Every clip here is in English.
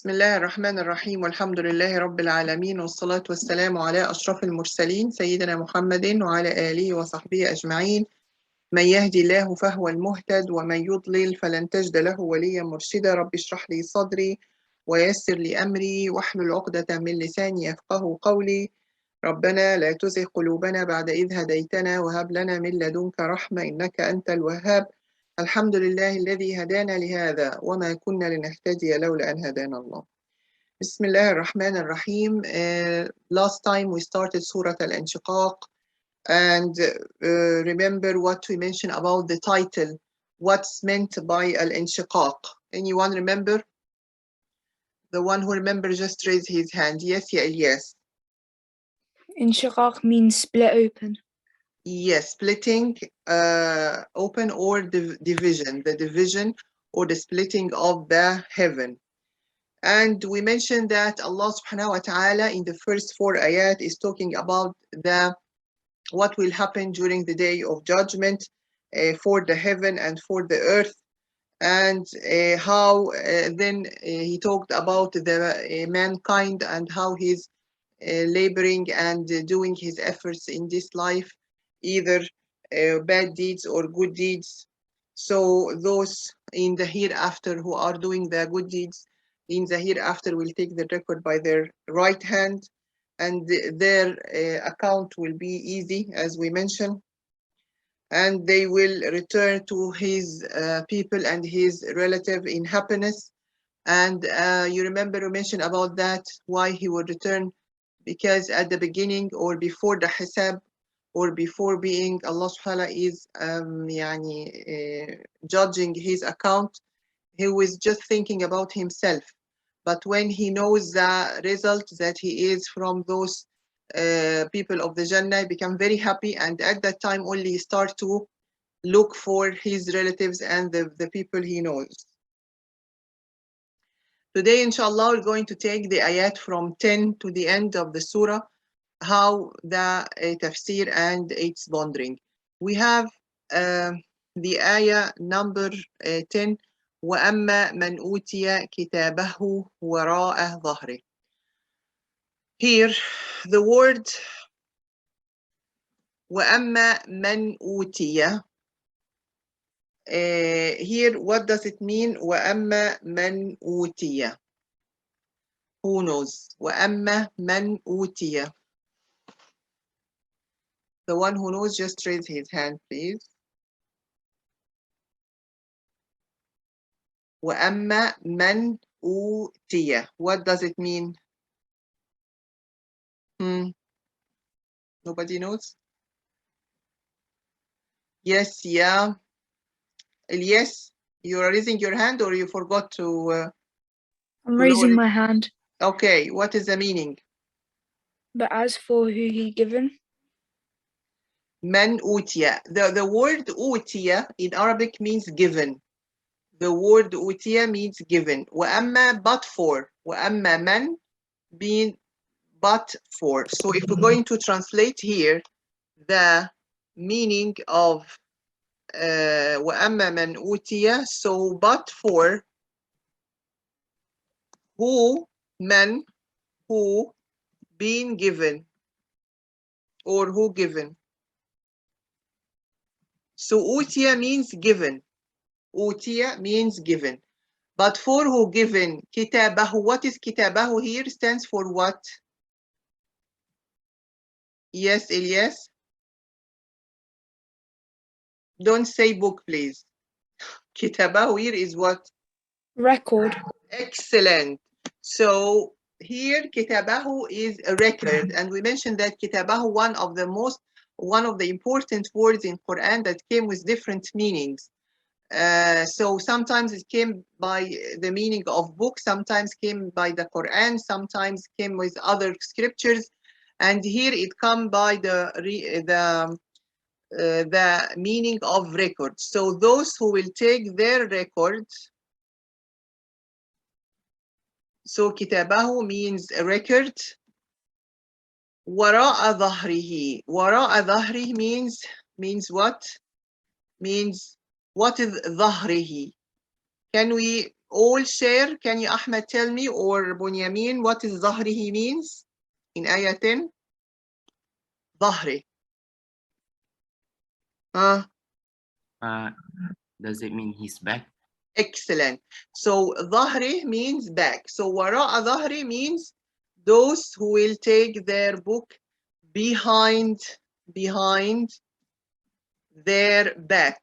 بسم الله الرحمن الرحيم والحمد لله رب العالمين والصلاة والسلام على أشرف المرسلين سيدنا محمد وعلى آله وصحبه أجمعين. من يهدي الله فهو المهتد ومن يضلل فلن تجد له وليا مرشدا. رب اشرح لي صدري ويسر لي أمري واحلل عقدة من لساني يفقه قولي. ربنا لا تزغ قلوبنا بعد إذ هديتنا وهب لنا من لدنك رحمة إنك أنت الوهاب. الحمد لله الذي هدانا لهذا وما كنا لنهتدي لولا أن هدانا الله. بسم الله الرحمن الرحيم. Last time we started Surat AlinShiqaq and remember what we mentioned about the title. What's meant by Al-Inshiqaq? Anyone remember? The one who remembers just raise his hand. Yes, yes. Inshiqaq means split open. Yes, splitting open or division, the division or the splitting of the heaven. And we mentioned that Allah subhanahu wa ta'ala in the first 4 ayat is talking about what will happen during the day of judgment for the heaven and for the earth, and how then he talked about the mankind and how he's laboring and doing his efforts in this life, either bad deeds or good deeds. So those in the hereafter who are doing the good deeds in the hereafter will take the record by their right hand, and their account will be easy, as we mentioned, and they will return to his people and his relative in happiness. And you remember we mentioned about that, why he would return, because at the beginning or before the hisab or before being Allah subhanahu wa ta'ala is judging his account, he was just thinking about himself. But when he knows the result that he is from those people of the Jannah, he become very happy, and at that time only he start to look for his relatives and the people he knows. Today, inshallah, we're going to take the ayat from 10 to the end of the surah, how the tafsir and its pondering. We have the ayah number 10, وَأَمَّا مَنْ أُوتِيَ كِتَابَهُ وَرَاءَ ظَهْرِهِ. Here, the word وَأَمَّا مَنْ أُوتِيَ, here, what does it mean? وَأَمَّا مَنْ أُوتِيَ. Who knows? وَأَمَّا مَنْ أُوتِيَ. The one who knows, just raise his hand, please. وَأَمَّا مَنْ أُوتِيَ. What does it mean? Nobody knows? Yes, yeah. Yes, you are raising your hand, or you forgot to... I'm raising my hand. Okay, what is the meaning? But as for who he given? Man utiya. The word utiya in Arabic means given. The word utiya means given. وَأَمَّا but for. وَأَمَّا man being but for. So if we're going to translate here the meaning of وَأَمَّا مَنْ أُوتِيَ, so but for who, man, who being given, or who given. So utiya means given. Utiya means given. But for who given, kitabahu. What is kitabahu here? Stands for what? Yes, Ilyas? Don't say book, please. Kitabahu here is what? Record. Excellent. So here kitabahu is a record, and we mentioned that kitabahu, one of the important words in Quran that came with different meanings. So sometimes it came by the meaning of book, sometimes came by the Quran, sometimes came with other scriptures, and here it come by the meaning of record. So those who will take their records. So kitabahu means a record. وراء ظهره. وراء ظهره means what? Means what is ظهره? Can we all share. Can you, Ahmed, tell me, or Bunyamin, what is ظهره means in ayah 10? ظهري. Does it mean his back? Excellent. So ظهري means back. So وراء ظهري means those who will take their book behind their back.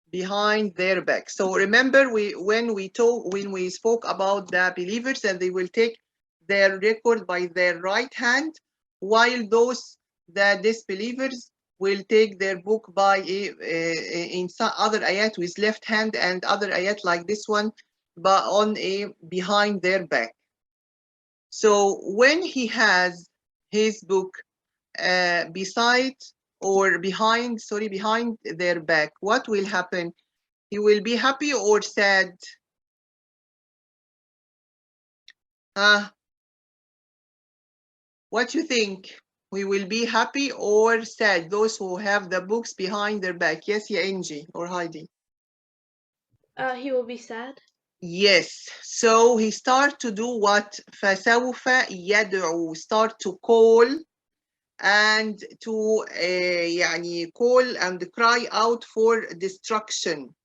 Behind their back. So remember, when we spoke about the believers, and they will take their record by their right hand, while those, the disbelievers, will take their book by in some other ayat with left hand, and other ayat like this one, but on a behind their back. So when he has his book beside, or behind, sorry, behind their back, what will happen? He will be happy or sad? What you think? We will be happy or sad, those who have the books behind their back? Yes, yeah, Angie or Heidi. He will be sad. Yes, so he start to do what? فسوف يدعو, start to call and to يعني call and cry out for destruction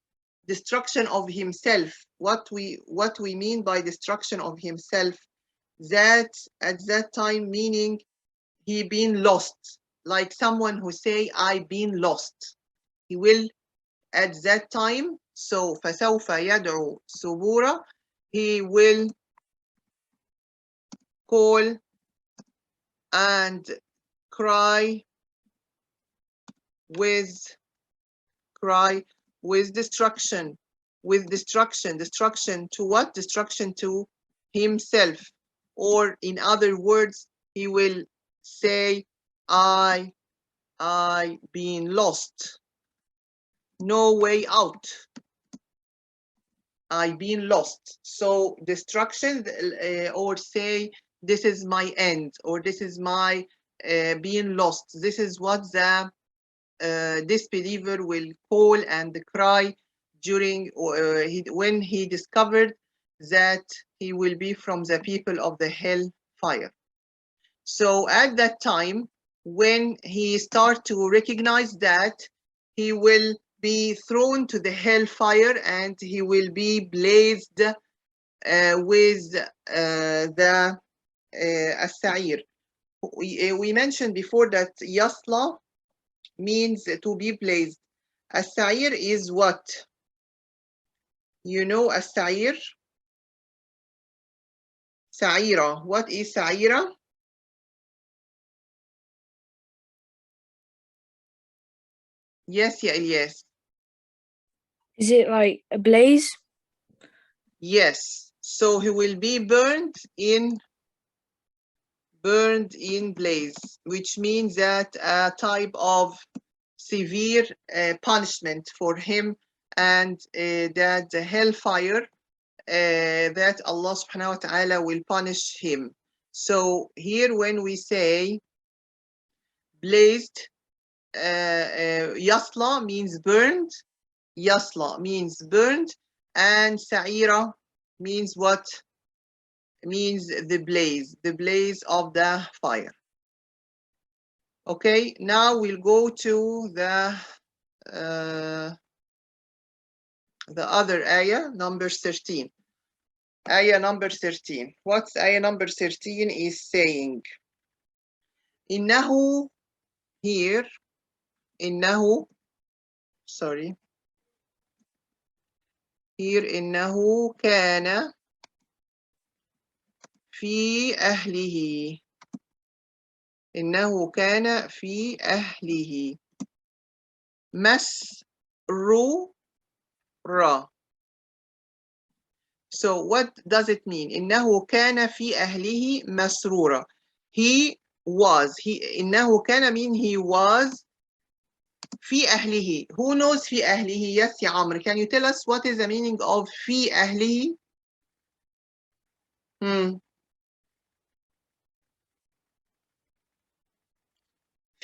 of himself. What we mean by destruction of himself, that at that time meaning he been lost, like someone who say I been lost. He will at that time, so فسوف يدعو ثبورا, he will call and cry with destruction. Destruction to what? Destruction to himself. Or in other words, he will say, I been lost. No way out. I been lost. So destruction, or say, this is my end, or this is my being lost. This is what the disbeliever will call and cry during when he discovered that he will be from the people of the hell fire. So at that time, when he start to recognize that he will be thrown to the hellfire and he will be blazed with the as-sa'ir. We mentioned before that yasla means to be blazed. As-sa'ir is what? You know as-sa'ir? Sa'ira. What is sa'ira? Yes, yeah, yes. Is it like a blaze? Yes. So he will be burned in blaze, which means that a type of severe punishment for him, and that the hellfire that Allah subhanahu wa ta'ala will punish him. So here when we say blazed, yasla means burned, and sa'ira means what? Means the blaze of the fire. Okay, now we'll go to the other ayah, number 13. Ayah number 13. What's ayah number 13 is saying? Innahu, here, innahu, sorry. Here, innahu kana fi ahlihi. إنه كان في أهله مسرورا. So what does it mean? إنه كان في أهله مسرورا. He was. إنه كان mean he was في أهله. Who knows في أهله? Yes, يا عمرو. Can you tell us what is the meaning of في أهله?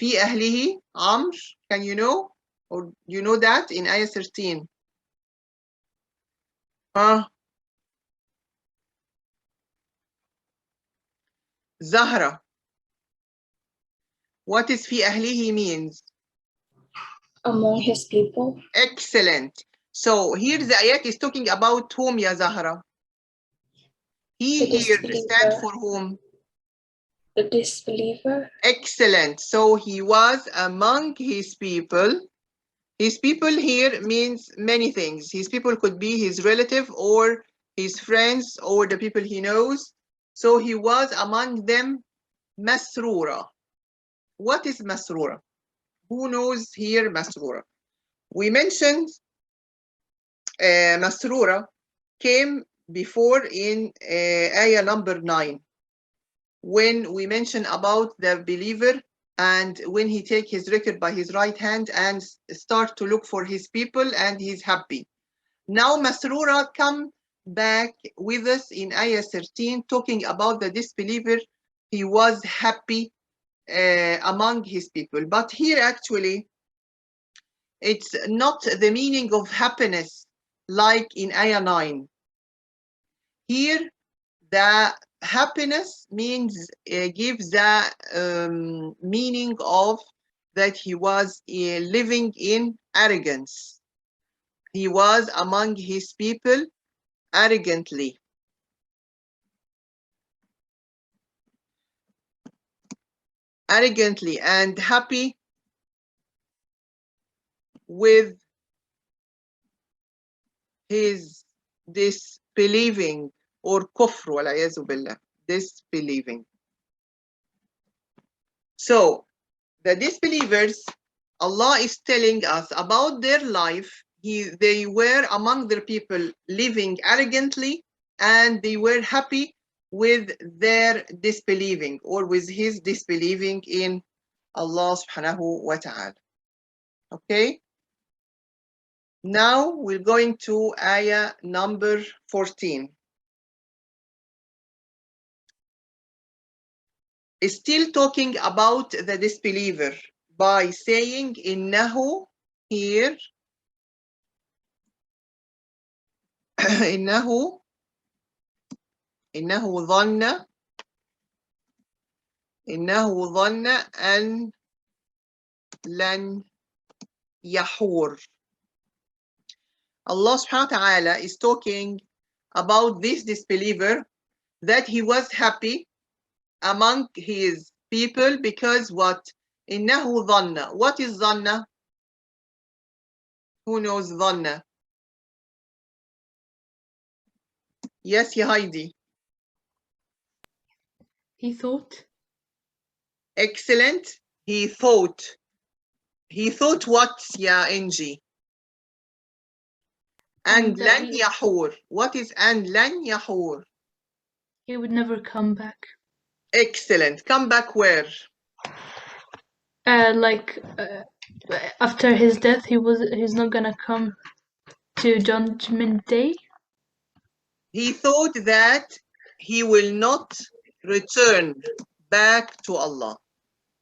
في أهله, عمرو, can you know? Or you know that in ayah 13? Zahra. What is في أهله means? Among his people. Excellent. So here the ayat is talking about whom, ya Zahra? He The here disbeliever. stand for whom? The disbeliever. Excellent. So he was among his people. His people here means many things. His people could be his relative or his friends or the people he knows. So he was among them masrura. What is masrura? Who knows here masrura? We mentioned masrura came before in ayah number 9 when we mention about the believer and when he take his record by his right hand and start to look for his people and he's happy. Now masrura come back with us in ayah 13 talking about the disbeliever. He was happy among his people, but here actually it's not the meaning of happiness like in ayah 9. Here the happiness means gives the meaning of that he was living in arrogance. He was among his people arrogantly. Arrogantly and happy with his disbelieving or kufr wal billah, disbelieving. So the disbelievers, Allah is telling us about their life. They were among their people living arrogantly and they were happy with their disbelieving or with his disbelieving in Allah subhanahu wa ta'ala. Okay? Now we're going to ayah number 14. It's still talking about the disbeliever by saying innahu here innahu ظن أن لن يحور. Allah subhanahu wa ta'ala is talking about this disbeliever that he was happy among his people because what? إنه ظن. What is ظن? Who knows ظن? Yes, ya Heidi. He thought. Excellent. He thought. He thought what, ya Angie? And that لن يحور. What is and لن يحور? he would never come back. Excellent. Come back where? After his death, he's not gonna come to Judgment Day. He thought that he will not return back to Allah.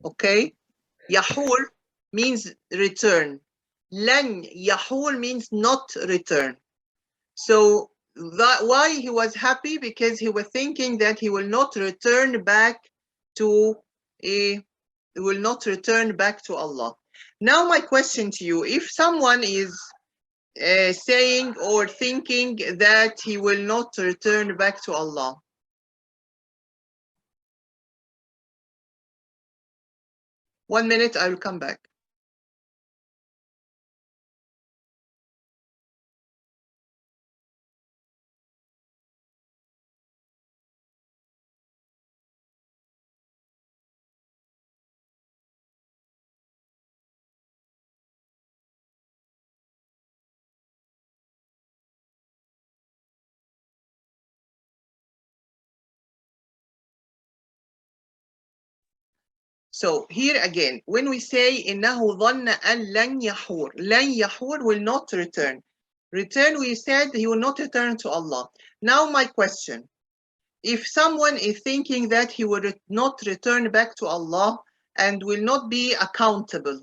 Okay? Yahur means return. Lan Yahur means not return. So why he was happy? Because he was thinking that he will not return back to Allah. Now my question to you, if someone is saying or thinking that he will not return back to Allah, one minute, I will come back. So here again, when we say إنه ظن أن لن يحور, لن يحور will not return. Return, we said he will not return to Allah. Now my question, if someone is thinking that he will not return back to Allah and will not be accountable,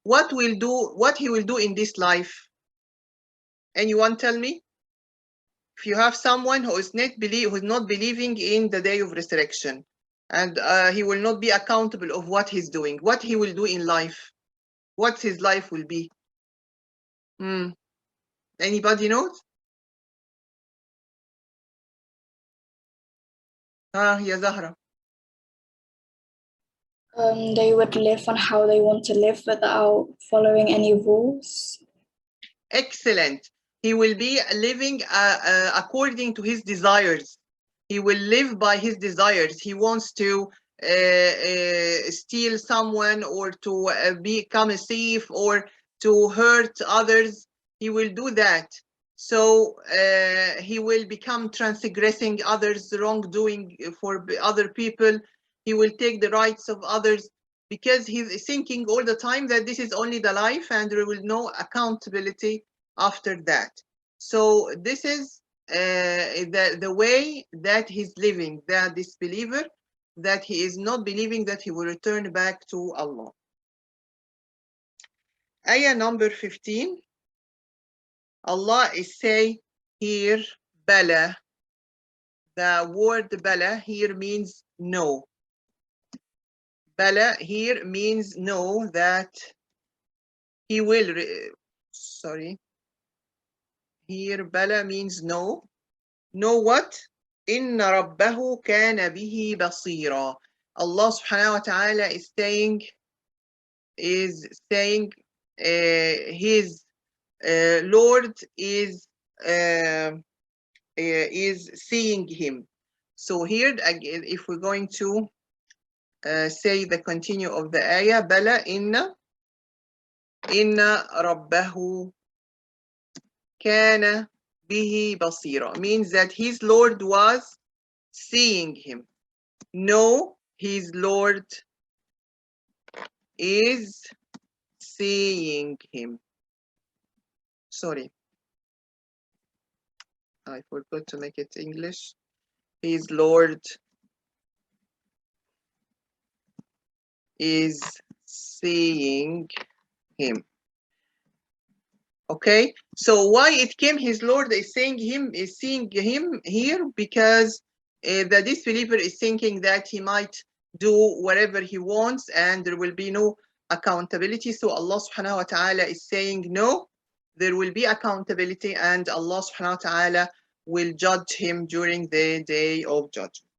what he will do in this life? Anyone tell me? If you have someone who is not believing in the day of resurrection, And he will not be accountable of what he's doing, what he will do in life, what his life will be. Anybody knows? Ya Zahra. They would live on how they want to live without following any rules. Excellent. He will be living according to his desires. He will live by his desires. He wants to steal someone or to become a thief or to hurt others. He will do that. So he will become transgressing others, wrongdoing for other people. He will take the rights of others because he's thinking all the time that this is only the life and there will no accountability after that. So this is the way that he's living, that disbeliever, that he is not believing that he will return back to Allah. Ayah number 15. Allah is saying here, Bala. The word Bala here means no. Bala here means no, that he will, here Bala means no. No what? Inna rabbahu kana bihi basira. Allah subhanahu wa ta'ala is saying his Lord is seeing him. So here again, if we're going to say the continue of the ayah, Bala inna rabbahu kana bihi basira, means that his Lord was seeing him. No, his Lord is seeing him. Sorry, I forgot to make it English. His Lord is seeing him. Okay, so why it came his Lord is seeing him here? Because the disbeliever is thinking that he might do whatever he wants and there will be no accountability. So Allah subhanahu wa ta'ala is saying no, there will be accountability and Allah subhanahu wa ta'ala will judge him during the day of judgment.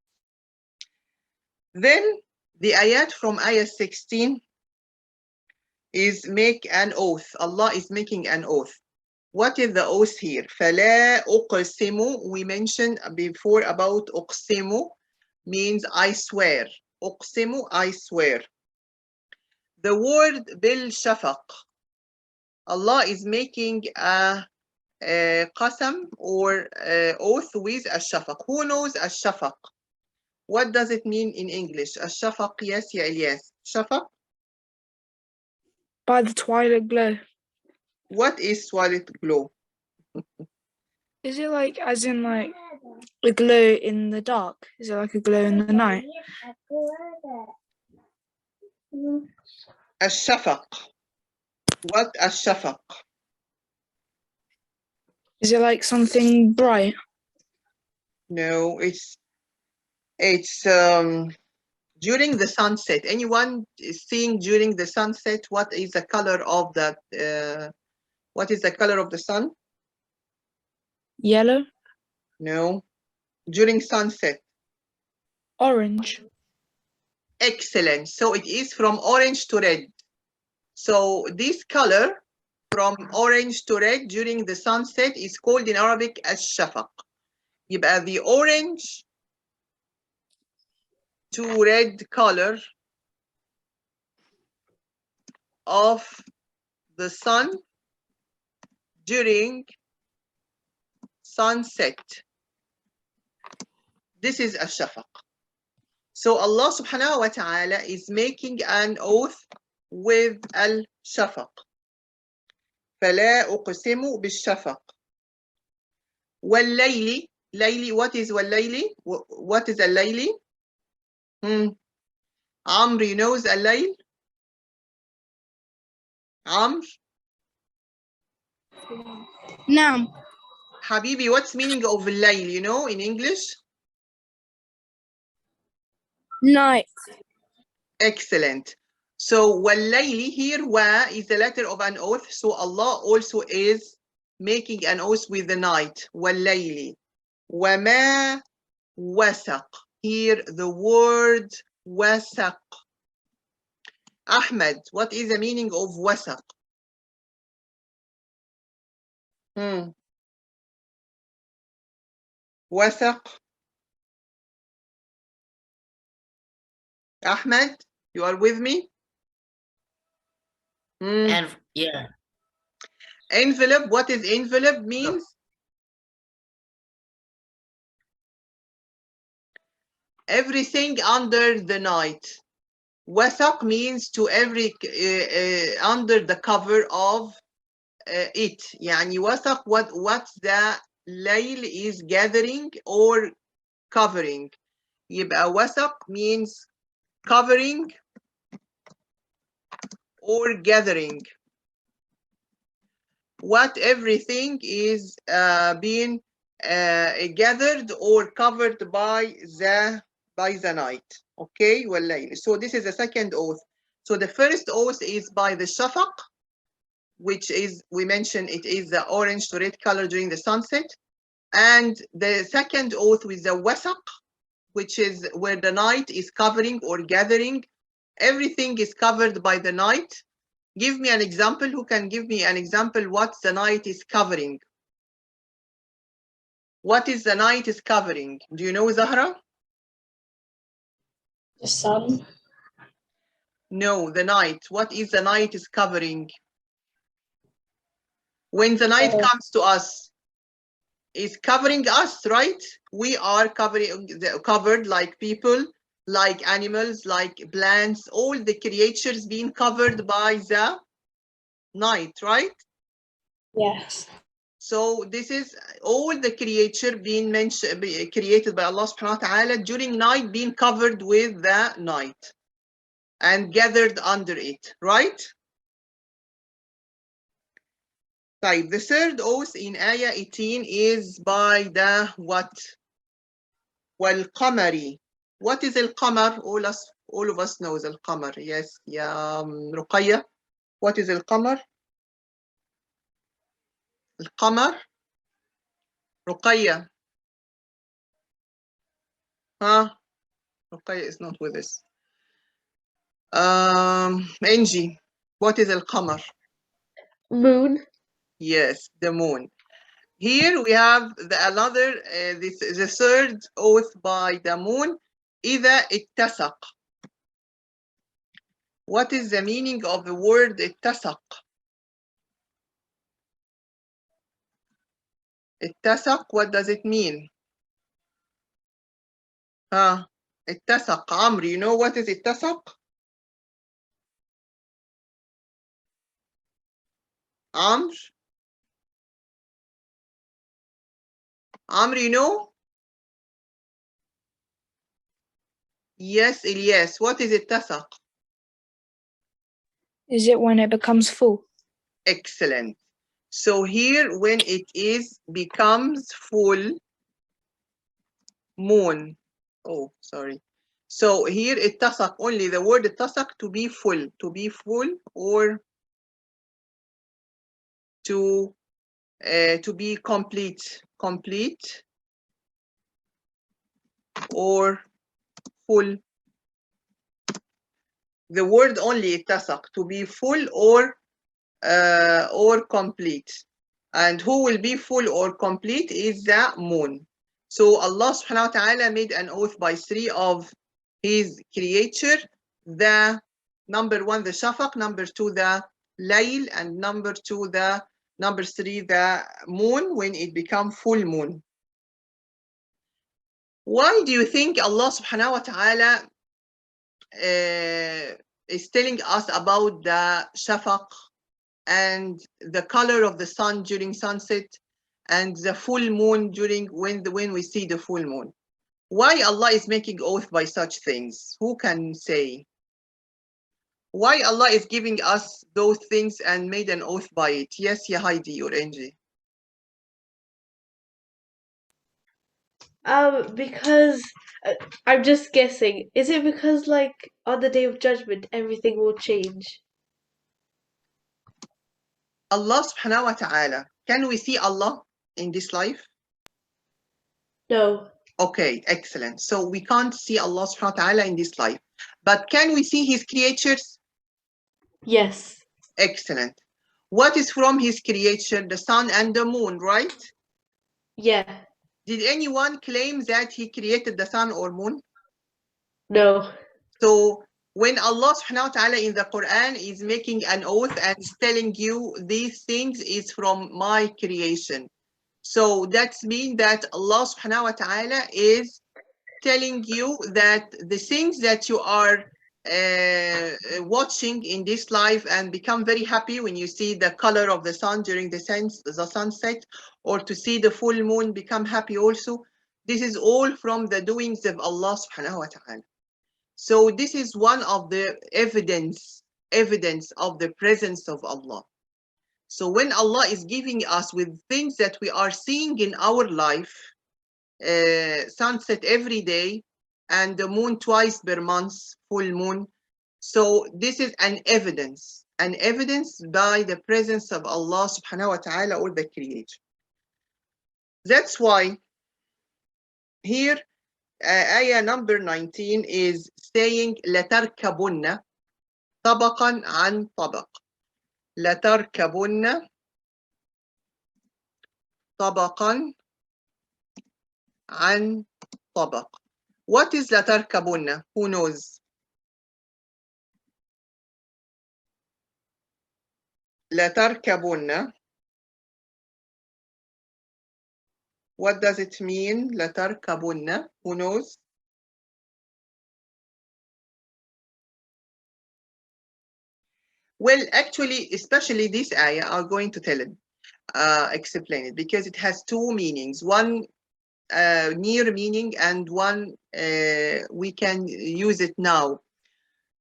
Then the ayat from ayah 16 is make an oath. Allah is making an oath. What is the oath here? فَلَا أُقْسِمُ. We mentioned before about أُقْسِمُ means I swear. أُقْسِمُ, I swear. The word بِالشَّفَقِ. Allah is making a qasam or oath with الشفق. Who knows الشفق? What does it mean in English? الشفق, yes, ya Ilyas. شفق? By the twilight glow. What is twilight glow? Is it like, as in like a glow in the dark? Is it like a glow in the night? الشفق. What الشفق? Is it like something bright? No, it's during the sunset. Anyone seeing during the sunset what is the color of that? What is the color of the sun? Yellow? No, during sunset. Orange? Excellent. So it is from orange to red. So this color from orange to red during the sunset is called in Arabic الشفق. يبقى the orange to red color of the sun during sunset. This is الشفق. So Allah subhanahu wa ta'ala is making an oath with al-shafaq. فَلَا أُقْسِمُ بِالشَّفَقِ. وَاللَّيْلِ. Layli, what is وَاللَّيْلِ? What is al-layli? Amr, you know al-layl? Amr? No. Habibi, what's meaning of al-layl, you know, in English? Night. Excellent. So والليل here wa is the letter of an oath. So Allah also is making an oath with the night. والليل وما وسق. Here the word وسق. Ahmed, what is the meaning of وسق? وسق. Ahmed, you are with me? And yeah, Envelope, what is envelope means? Everything under the night. Wasaq means to every under the cover of it. يعني wasaq what the layl is gathering or covering. يبقى wasaq means covering or gathering. What everything is being gathered or covered by the night. Okay, والليل. So this is the second oath. So the first oath is by the shafaq, which is, we mentioned, it is the orange to red color during the sunset. And the second oath with the wasaq, which is where the night is covering or gathering. Everything is covered by the night. Give me an example. Who can give me an example what the night is covering? What is the night is covering? Do you know, Zahra? The sun. No, the night. What is the night is covering? When the night comes to us, is covering us, right? We are covered like people, like animals, like plants, all the creatures being covered by the night, right? Yes. So this is all the creature being created by Allah subhanahu wa ta'ala during night, being covered with the night and gathered under it, right? Right. The third oath in Ayah 18 is by the what? Wal-Qamari. What is al-Qamar? All of us knows al-Qamar. Yes, yeah, Ruqayya. What is al-Qamar? Al-Qamar? Ruqayya. Huh? Ruqayya is not with us. Angie, what is al-Qamar? Moon. Yes, the moon. Here we have the third oath by the moon. إذا اتسق. What is the meaning of the word اتسق? اتسق, what does it mean? اتسق. Amr, you know what is اتسق? Amr? Amr, you know? Yes, Ilyas. What is اتسق? Is it when it becomes full? Excellent. So here, when it becomes full moon. Oh, sorry. So here اتسق, only the word اتسق, to be full or to be complete or full. The word only اتسق, to be full or complete. And who will be full or complete is the moon. So Allah subhanahu wa ta'ala made an oath by three of his creature. The number one, the shafaq, number two, the layl, and number three, the moon, when it becomes full moon. Why do you think Allah subhanahu wa ta'ala is telling us about the shafaq and the color of the sun during sunset and the full moon during when we see the full moon? Why Allah is making oath by such things? Who can say? Why Allah is giving us those things and made an oath by it? Yes, ya Heidi or Angie. Because I'm just guessing. Is it because like on the day of judgment everything will change? Allah subhanahu wa ta'ala. Can we see Allah in this life? No. Okay, excellent. So we can't see Allah subhanahu wa ta'ala in this life. But can we see his creatures? Yes. Excellent. What is from his creation? The sun and the moon, right? Yeah. Did anyone claim that he created the sun or moon? No. So when Allah subhanahu wa ta'ala in the Quran is making an oath and is telling you these things is from my creation. So that means that Allah subhanahu wa ta'ala is telling you that the things that you are watching in this life and become very happy when you see the color of the sun during the sunset, or to see the full moon become happy also. This is all from the doings of Allah subhanahu wa ta'ala. So this is one of the evidence of the presence of Allah. So when Allah is giving us with things that we are seeing in our life, sunset every day and the moon twice per month, full moon. So this is an evidence by the presence of Allah subhanahu wa ta'ala or the creator. That's why here ayah number 19 is saying لَتَرْكَبُنَّ طَبَقًا عَنْ طَبَقٍ. لَتَرْكَبُنَّ طَبَقًا عَنْ طَبَقٍ. What is لَتَرْكَبُنَّ? Who knows? لَتَرْكَبُنَّ. What does it mean? لَتَرْكَبُنَّ. Who knows? Well, actually, especially this ayah are going to tell it, explain it, because it has two meanings. One near meaning and one we can use it now.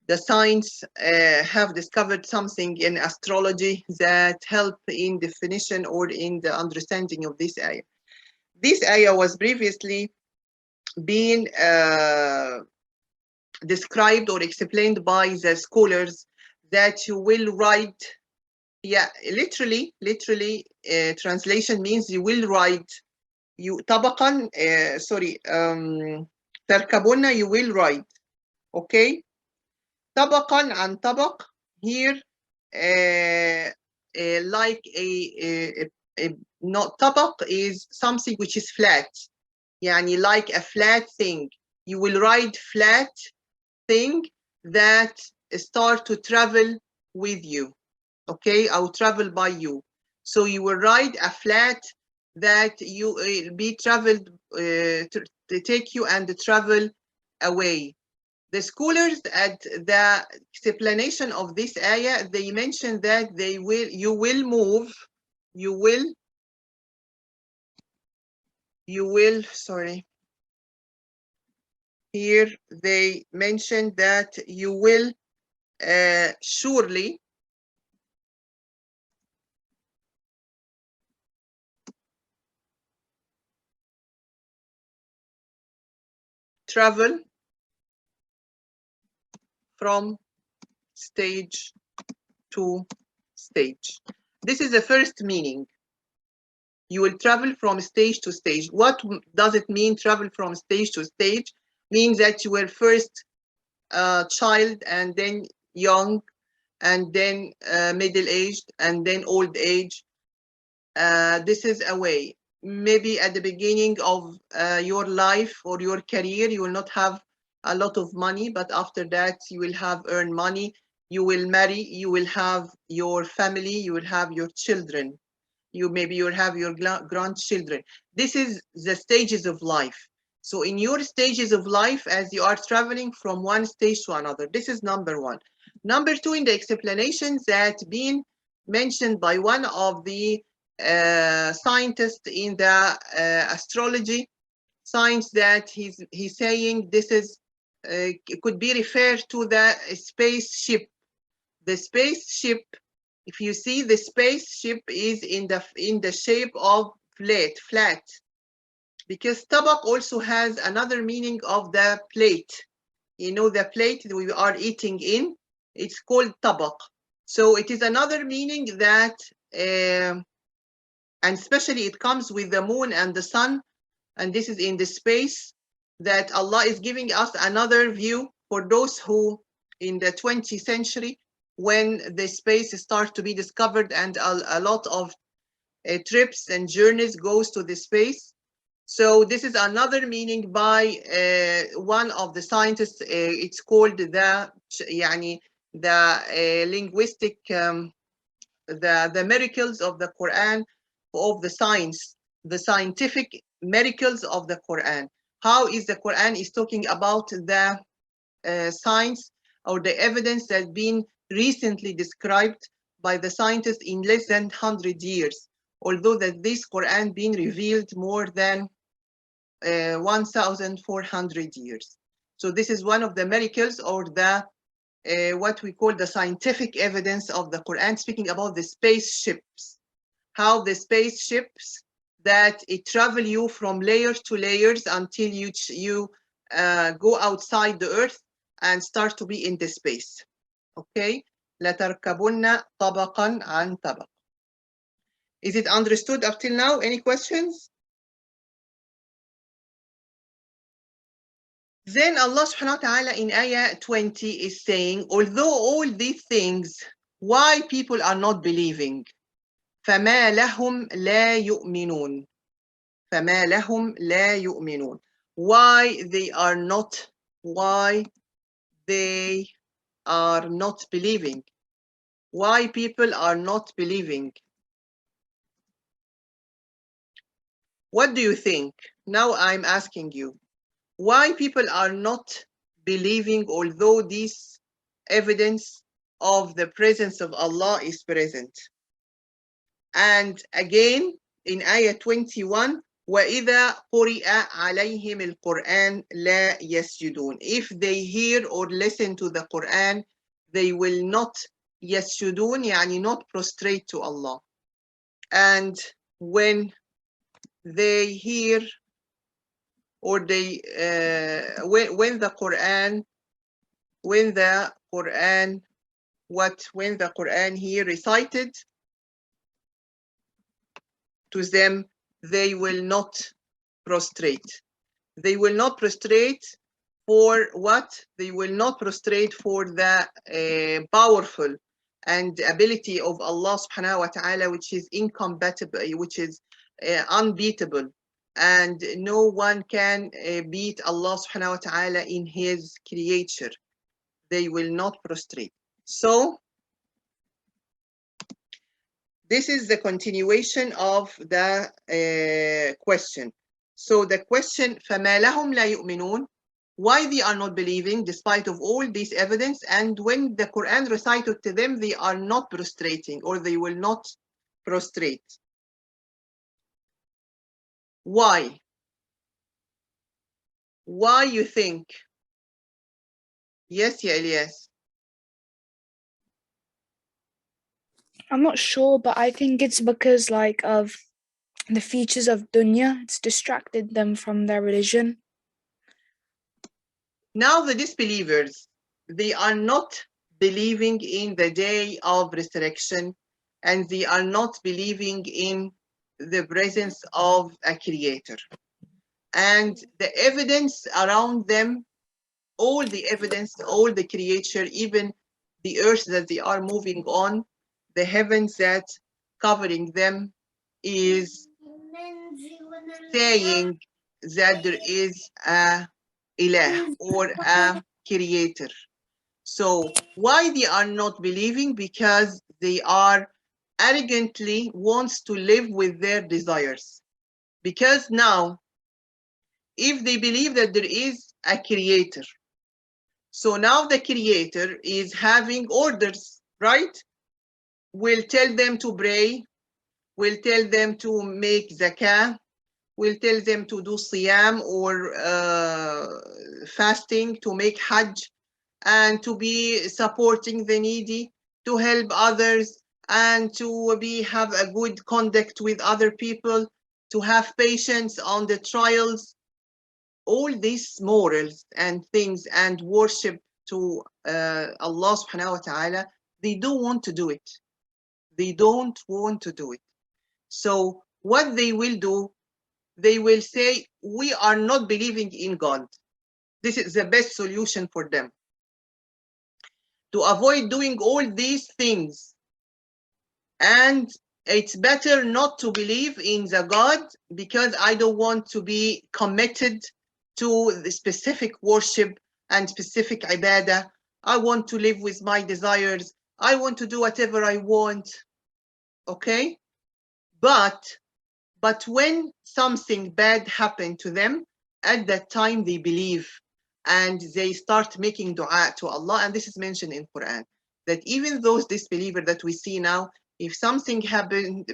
The science have discovered something in astrology that help in definition or in the understanding of this ayah. This ayah was previously being described or explained by the scholars that you will write, yeah, literally translation means you will write, you طبقا sorry تركبون, you will write, okay. طبقا عن طبق here like not طبق is something which is flat, يعني like a flat thing. You will write flat thing that start to travel with you, okay, or travel by you. So you will ride a flat that you be traveled to take you and travel away. The scholars at the explanation of this ayah, they mentioned that you will move, you will, sorry, here they mentioned that you will surely travel from stage to stage. This is the first meaning. You will travel from stage to stage. What does it mean, travel from stage to stage? Means that you were first child, and then young, and then middle-aged, and then old age. This is a way. Maybe at the beginning of your life or your career, you will not have a lot of money, but after that you will have earned money, you will marry, you will have your family, you will have your children, you will have your grandchildren. This is the stages of life. So in your stages of life, as you are traveling from one stage to another, this is number one. Number two, in the explanations that been mentioned by one of the scientists in the astrology science, that he's saying this is could be referred to the spaceship. The spaceship, if you see, the spaceship is in the shape of flat. because tabak also has another meaning of the plate. You know, the plate that we are eating in, it's called tabak. So it is another meaning that, and especially it comes with the moon and the sun, and this is in the space, that Allah is giving us another view for those who, in the 20th century, when the space starts to be discovered and a lot of trips and journeys goes to the space. So this is another meaning by one of the scientists. It's called the linguistic, the miracles of the Quran, of the science, the scientific miracles of the Quran. How is the Quran is talking about the science or the evidence that been recently described by the scientists in less than 100 years, although that this Quran been revealed more than 1,400 years. So this is one of the miracles, or the what we call the scientific evidence of the Quran, speaking about the spaceships, how the spaceships that it travel you from layers to layers until you go outside the earth and start to be in the space. Okay, لتركبن طبقا عن طبق. Is it understood up till now? Any questions? Then Allah subhanahu wa ta'ala in ayah 20 is saying, although all these things, why people are not believing? فَمَا لَهُمْ لَا يُؤْمِنُونَ. فَمَا لَهُمْ لَا يُؤْمِنُونَ. Why they are not believing? Why people are not believing? What do you think? Now I'm asking you. Why people are not believing, although this evidence of the presence of Allah is present? And again, in ayah 21, وَإِذَا قُرِئَ عَلَيْهِمِ الْقُرْآنِ لَا يَسْجُدُونَ. If they hear or listen to the Quran, they will not يسجدون, يعني not prostrate to Allah. And when they hear, or they when the Quran here recited to them, they will not prostrate. They will not prostrate for what? They will not prostrate for the powerful and ability of Allah subhanahu wa ta'ala, which is incompatible, which is unbeatable. And no one can beat Allah subhanahu wa ta'ala in his creature. They will not prostrate. So this is the continuation of the question. So the question, فَمَا لَهُمْ لَا يُؤْمِنُونَ, why they are not believing despite of all this evidence, and when the Quran recited to them, they are not prostrating, or they will not prostrate. Why? Why you think? Yes, yeah, Elias. I'm not sure, but I think it's because like of the features of dunya. It's distracted them from their religion. Now the disbelievers, they are not believing in the day of resurrection, and they are not believing in the presence of a creator. And the evidence around them, all the evidence, all the creature, even the earth that they are moving on, the heavens that covering them, is saying that there is a ilah, or a creator. So why they are not believing? Because they are arrogantly wants to live with their desires. Because now, if they believe that there is a creator, so now the creator is having orders, right? Will tell them to pray, will tell them to make zakah, will tell them to do siyam, or fasting, to make hajj, and to be supporting the needy, to help others, and to have a good conduct with other people. to have patience on the trials, all these morals and things and worship to Allah subhanahu wa ta'ala, they don't want to do it. They don't want to do it. So what they will do, they will say, we are not believing in God. This is the best solution for them. To avoid doing all these things. And it's better not to believe in the God because I don't want to be committed to the specific worship and specific ibadah. I want to live with my desires. I want to do whatever I want. Okay? But when something bad happened to them, at that time they believe and they start making dua to Allah. And this is mentioned in Quran, that even those disbelievers that we see now, if something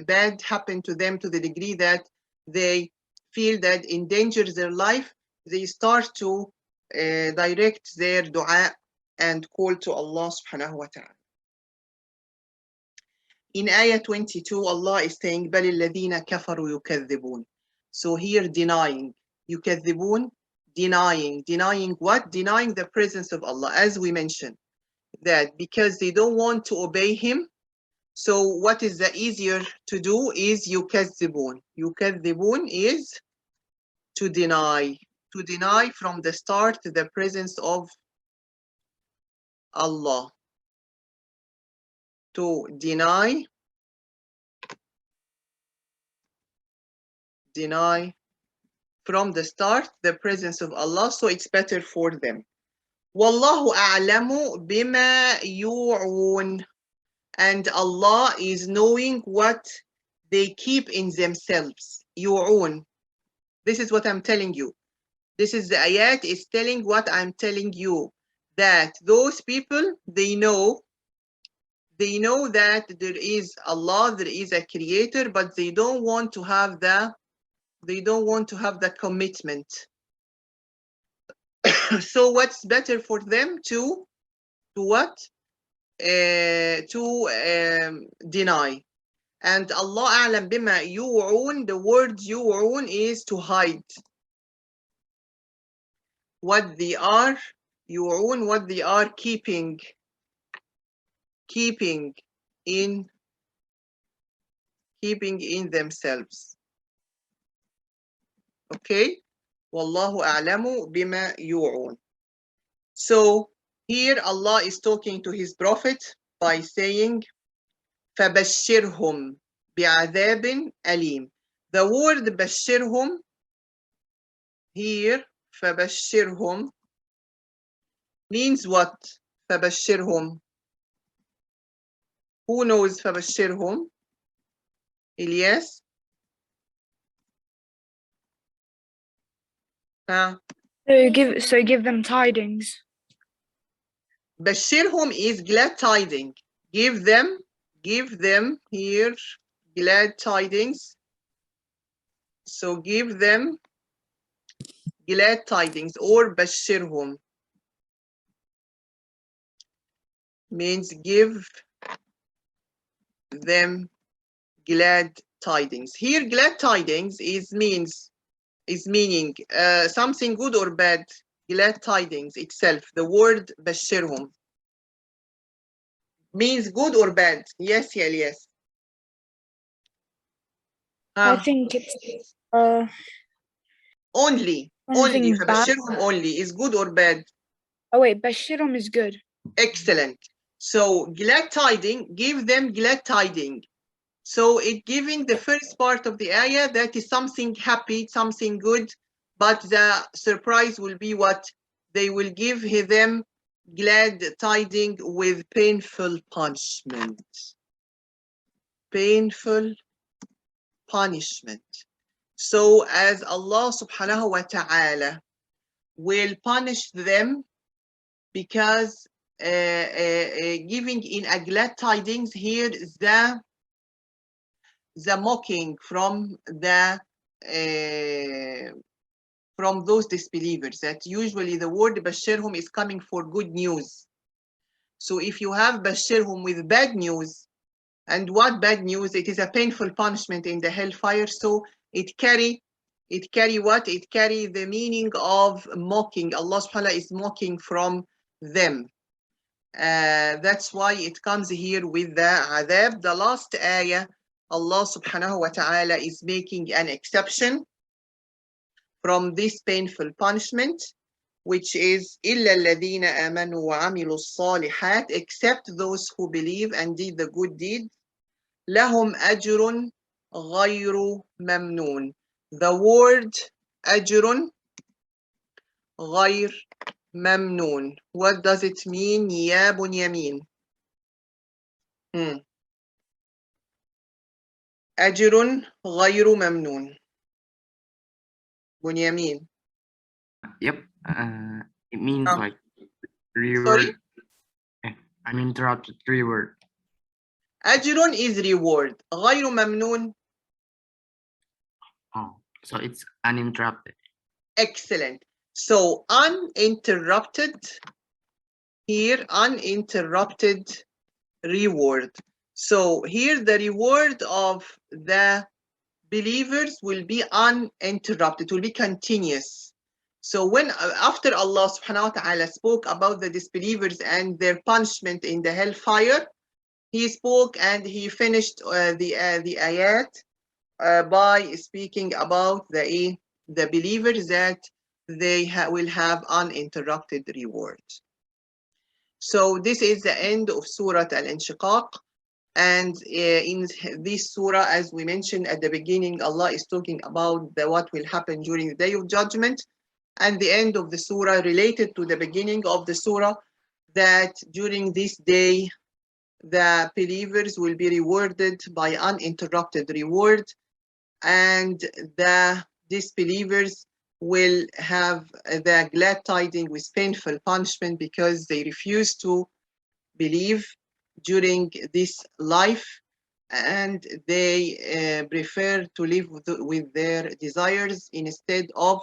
bad happened to them to the degree that they feel that endangers their life, they start to direct their dua and call to Allah subhanahu wa ta'ala. In ayah 22, Allah is saying, بَلِ الَّذِينَ كَفَرُوا يُكَذِّبُونَ. So here denying, يُكَذِّبُونَ, denying what? Denying the presence of Allah, as we mentioned, that because they don't want to obey Him, so what is the easier to do is يُكَذِّبُونَ. يُكَذِّبُونَ is to deny from the start the presence of Allah. To deny from the start the presence of Allah, so it's better for them. Wallahu a'lamu bima yu'un, and Allah is knowing what they keep in themselves. Yu'un. This is what I'm telling you. This is the ayat is telling what I'm telling you, that those people, they know that there is Allah, there is a creator, but they don't want to have the commitment. So what's better for them to what? Deny. And Allah a'lam bima yu'un, the word yu'un is to hide. What they are, yu'un, what they are keeping in themselves. Okay? Wallahu a'lamu bima yu'un. So here Allah is talking to His Prophet by saying, فَبَشِّرْهُمْ بِعَذَابٍ أَلِيمٍ. The word بَشِّرْهُمْ here, فَبَشِّرْهُمْ, means what? فَبَشِّرْهُمْ. Who knows فَبَشِّرْهُمْ? Ilyas? So give them tidings. Bashirhum is glad tidings. Give them here glad tidings. So give them glad tidings, or Bashirhum means give them glad tidings. Here glad tidings is meaning something good or bad. Glad tidings itself, the word Bashirhum, means good or bad. Yes, yes. I think it's only something bad. فبشرهم only is good or bad? Oh wait, Bashirum is good. Excellent. So glad tiding, give them glad tiding. So it giving the first part of the ayah that is something happy, something good, but the surprise will be what? They will give them glad tiding with painful punishment. Painful punishment. So as Allah subhanahu wa ta'ala will punish them because giving in a glad tidings here is the mocking from those disbelievers, that usually the word bashirhum is coming for good news. So if you have bashirhum with bad news, and what bad news? It is a painful punishment in the hellfire. So It carry what? It carry the meaning of mocking. Allah subhanahu wa ta'ala is mocking from them. That's why it comes here with the adab. The last ayah, Allah subhanahu wa ta'ala is making an exception from this painful punishment, which is إِلَّا الَّذِينَ آمَنُوا وَعَمِلُوا الصَّالِحَاتِ, except those who believe and did the good deeds. لَهُمْ أَجْرٌ غَيْرُ مَمْنُونَ. The word أَجْرٌ غَيْر مَمْنُون. What does it mean, يا بنيامين? أجر غير ممنون. بنيامين. Yep. It means Oh. like reward. Sorry? I'm interrupted. Reward. أجر is reward. غير ممنون. Oh, so it's uninterrupted. Excellent. So uninterrupted here, uninterrupted reward. So here the reward of the believers will be uninterrupted, will be continuous. So when after Allah subhanahu wa ta'ala spoke about the disbelievers and their punishment in the hellfire, he spoke and he finished the ayat by speaking about the believers that they will have uninterrupted reward. So this is the end of Surat AlinShiqaq. And in this surah, as we mentioned at the beginning, Allah is talking about what will happen during the day of judgment. And the end of the surah related to the beginning of the surah, that during this day, the believers will be rewarded by uninterrupted reward, and the disbelievers will have the glad tidings with painful punishment because they refuse to believe during this life, and they prefer to live with their desires instead of